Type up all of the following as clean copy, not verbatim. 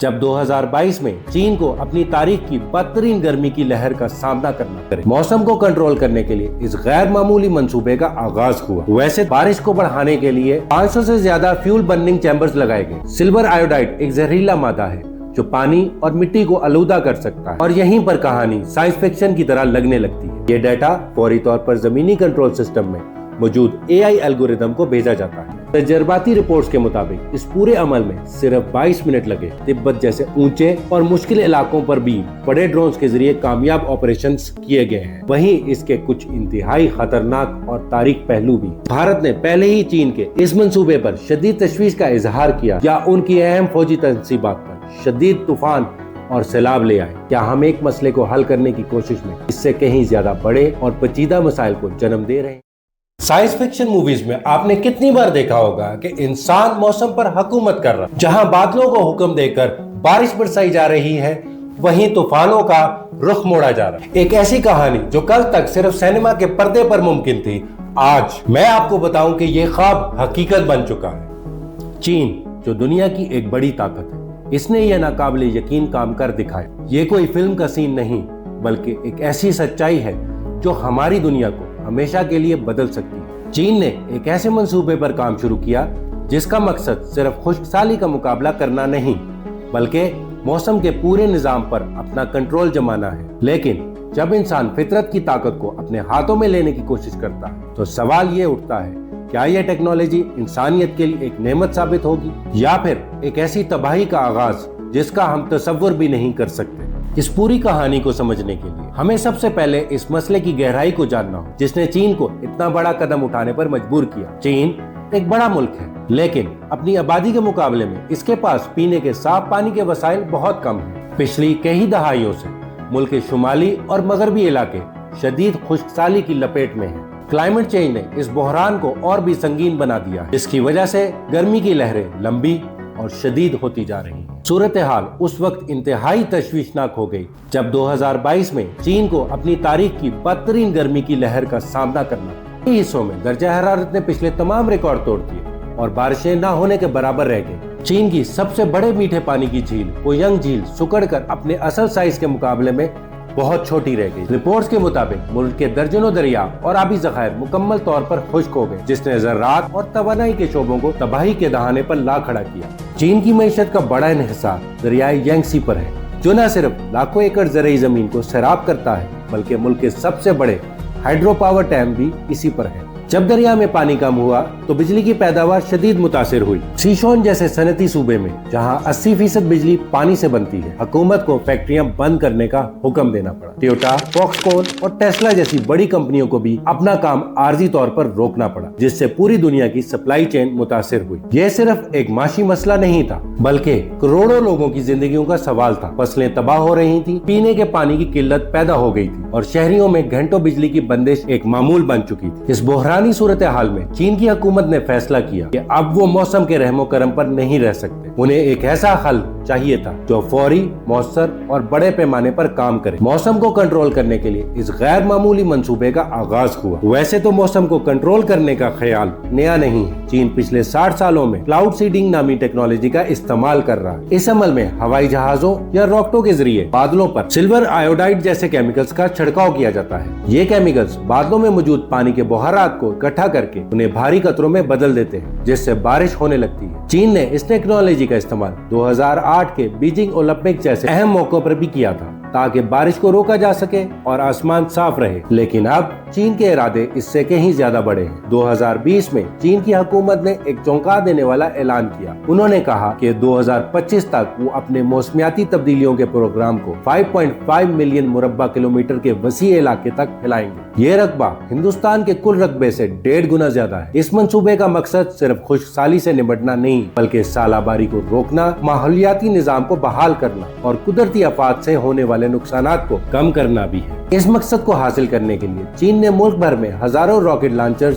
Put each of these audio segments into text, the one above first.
جب 2022 میں چین کو اپنی تاریخ کی بدترین گرمی کی لہر کا سامنا کرنا پڑے۔ موسم کو کنٹرول کرنے کے لیے اس غیر معمولی منصوبے کا آغاز ہوا۔ ویسے بارش کو بڑھانے کے لیے 500 سے زیادہ فیول برننگ چیمبرز لگائے گئے۔ سلور آیوڈائڈ ایک زہریلا مادہ ہے جو پانی اور مٹی کو آلودہ کر سکتا ہے، اور یہیں پر کہانی سائنس فکشن کی طرح لگنے لگتی ہے۔ یہ ڈیٹا فوری طور پر زمینی کنٹرول سسٹم میں موجود AI الگوریدم کو بھیجا جاتا ہے۔ تجرباتی رپورٹس کے مطابق اس پورے عمل میں صرف 22 منٹ لگے۔ تبت جیسے اونچے اور مشکل علاقوں پر بھی بڑے ڈرونز کے ذریعے کامیاب آپریشنز کیے گئے ہیں۔ وہیں اس کے کچھ انتہائی خطرناک اور تاریک پہلو بھی۔ بھارت نے پہلے ہی چین کے اس منصوبے پر شدید تشویش کا اظہار کیا یا ان کی اہم فوجی تنصیبات پر شدید طوفان اور سیلاب لے آئے۔ کیا ہم ایک مسئلے کو حل کرنے کی کوشش میں اس سے کہیں زیادہ بڑے اور پیچیدہ مسائل کو جنم دے رہے ہیں؟ سائنس فکشن موویز میں آپ نے کتنی بار دیکھا ہوگا کہ انسان موسم پر حکومت کر رہا ہے۔ جہاں بادلوں کو حکم دے کر بارش برسائی جا رہی ہے، وہیں طوفانوں کا رخ موڑا جا رہا ہے۔ ایک ایسی کہانی جو کل تک صرف سینما کے پردے پر ممکن تھی، آج میں آپ کو بتاؤں کہ یہ خواب حقیقت بن چکا ہے۔ چین جو دنیا کی ایک بڑی طاقت ہے، اس نے یہ ناقابل یقین کام کر دکھایا۔ یہ کوئی فلم کا سین نہیں، بلکہ ایک ایسی سچائی ہے جو ہماری دنیا کو ہمیشہ کے لیے بدل سکتی ہے۔ چین نے ایک ایسے منصوبے پر کام شروع کیا جس کا مقصد صرف خشک سالی کا مقابلہ کرنا نہیں، بلکہ موسم کے پورے نظام پر اپنا کنٹرول جمانا ہے۔ لیکن جب انسان فطرت کی طاقت کو اپنے ہاتھوں میں لینے کی کوشش کرتا ہے تو سوال یہ اٹھتا ہے، کیا یہ ٹیکنالوجی انسانیت کے لیے ایک نعمت ثابت ہوگی یا پھر ایک ایسی تباہی کا آغاز جس کا ہم تصور بھی نہیں کر سکتے؟ اس پوری کہانی کو سمجھنے کے لیے ہمیں سب سے پہلے اس مسئلے کی گہرائی کو جاننا ہو جس نے چین کو اتنا بڑا قدم اٹھانے پر مجبور کیا۔ چین ایک بڑا ملک ہے، لیکن اپنی آبادی کے مقابلے میں اس کے پاس پینے کے صاف پانی کے وسائل بہت کم ہیں۔ پچھلی کئی دہائیوں سے ملک کے شمالی اور مغربی علاقے شدید خشک سالی کی لپیٹ میں ہیں۔ کلائمیٹ چینج نے اس بحران کو اور بھی سنگین بنا دیا ہے، جس کی وجہ سے گرمی کی لہریں لمبی اور شدید ہوتی جا رہی ہیں۔ صورتحال اس وقت انتہائی تشویشناک ہو گئی جب 2022 میں چین کو اپنی تاریخ کی بدترین گرمی کی لہر کا سامنا کرنا پڑا۔ کئی حصوں میں درجہ حرارت نے پچھلے تمام ریکارڈ توڑ دیے اور بارشیں نہ ہونے کے برابر رہ گئیں۔ چین کی سب سے بڑے میٹھے پانی کی جھیل کویانگ جھیل سکڑ کر اپنے اصل سائز کے مقابلے میں بہت چھوٹی رہ گئی۔ رپورٹس کے مطابق ملک کے درجنوں دریا اور آبی ذخائر مکمل طور پر خشک ہو گئے، جس نے زراعت اور توانائی کے شعبوں کو تباہی کے دہانے پر لا کھڑا کیا۔ چین کی معیشت کا بڑا انحصار دریائے یانگسی پر ہے، جو نہ صرف لاکھوں ایکڑ زرعی زمین کو سیراب کرتا ہے بلکہ ملک کے سب سے بڑے ہائیڈرو پاور ڈیم بھی اسی پر ہے۔ جب دریا میں پانی کم ہوا تو بجلی کی پیداوار شدید متاثر ہوئی۔ سیشون جیسے صنعتی صوبے میں جہاں 80% بجلی پانی سے بنتی ہے، حکومت کو فیکٹریاں بند کرنے کا حکم دینا پڑا۔ ٹویوٹا، فاکس کون اور ٹیسلا جیسی بڑی کمپنیوں کو بھی اپنا کام عارضی طور پر روکنا پڑا، جس سے پوری دنیا کی سپلائی چین متاثر ہوئی۔ یہ صرف ایک معاشی مسئلہ نہیں تھا، بلکہ کروڑوں لوگوں کی زندگیوں کا سوال تھا۔ فصلیں تباہ ہو رہی تھیں، پینے کے پانی کی قلت پیدا ہو گئی تھی اور شہریوں میں گھنٹوں بجلی کی بندش ایک معمول بن چکی تھی۔ اس بحرانی صورتحال میں چین کی حکومت نے فیصلہ کیا کہ اب وہ موسم کے رحم و کرم پر نہیں رہ سکتے۔ انہیں ایک ایسا حل چاہیے تھا جو فوری، مؤثر اور بڑے پیمانے پر کام کرے۔ موسم کو کنٹرول کرنے کے لیے اس غیر معمولی منصوبے کا آغاز ہوا۔ ویسے تو موسم کو کنٹرول کرنے کا خیال نیا نہیں ہے۔ چین پچھلے 60 سالوں میں کلاؤڈ سیڈنگ نامی ٹیکنالوجی کا استعمال کر رہا ہے۔ اس عمل میں ہوائی جہازوں یا راکٹوں کے ذریعے بادلوں پر سلور آیوڈائڈ جیسے کیمیکلز کا چھڑکاؤ کیا جاتا ہے۔ یہ کیمیکلز بادلوں میں موجود پانی کے بخارات کو اکٹھا کر کے انہیں بھاری قطروں میں بدل دیتے ہیں، جس سے بارش ہونے لگتی ہے۔ چین نے اس ٹیکنالوجی کا استعمال 2008 کے بیجنگ اولمپک جیسے اہم موقعوں پر بھی کیا تھا تاکہ بارش کو روکا جا سکے اور آسمان صاف رہے۔ لیکن اب چین کے ارادے اس سے کہیں زیادہ بڑے ہیں۔ 2020 میں چین کی حکومت نے ایک چونکا دینے والا اعلان کیا۔ انہوں نے کہا کہ 2025 تک وہ اپنے موسمیاتی تبدیلیوں کے پروگرام کو 5.5 ملین مربع کلومیٹر کے وسیع علاقے تک پھیلائیں گے۔ یہ رقبہ ہندوستان کے کل رقبے سے 1.5 گنا زیادہ ہے۔ اس منصوبے کا مقصد صرف خشک سالی سے نمٹنا نہیں، بلکہ سالہ باری کو روکنا، ماحولیاتی نظام کو بحال کرنا اور قدرتی آفات سے ہونے والے نقصانات کو کم کرنا بھی ہے۔ اس مقصد کو حاصل کرنے کے لیے چین نے ملک بھر میں ہزاروں راکٹ لانچرز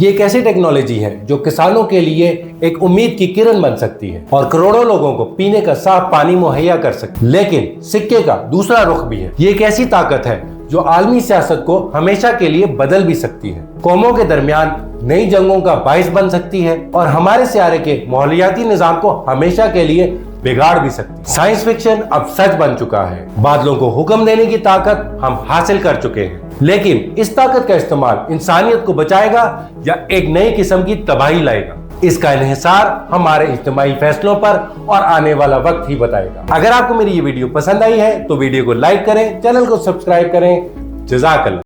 یہ ایک ایسی ٹیکنالوجی ہے جو کسانوں کے لیے ایک امید کی کرن بن سکتی ہے اور کروڑوں لوگوں کو پینے کا صاف پانی مہیا کر سکتی ہے۔ لیکن سکے کا دوسرا رخ بھی ہے۔ یہ ایک ایسی طاقت ہے جو عالمی سیاست کو ہمیشہ کے لیے بدل بھی سکتی ہے، قوموں کے درمیان نئی جنگوں کا باعث بن سکتی ہے اور ہمارے سیارے کے ماحولیاتی نظام کو ہمیشہ کے لیے بگاڑ بھی سکتی ہے۔ سائنس فکشن اب سچ بن چکا ہے، بادلوں کو حکم دینے کی طاقت ہم حاصل کر چکے ہیں، لیکن اس طاقت کا استعمال انسانیت کو بچائے گا یا ایک نئی قسم کی تباہی لائے گا، اس کا انحصار ہمارے اجتماعی فیصلوں پر اور آنے والا وقت ہی بتائے گا۔ اگر آپ کو میری یہ ویڈیو پسند آئی ہے تو ویڈیو کو لائک کریں، چینل کو سبسکرائب کریں۔ جزاک اللہ۔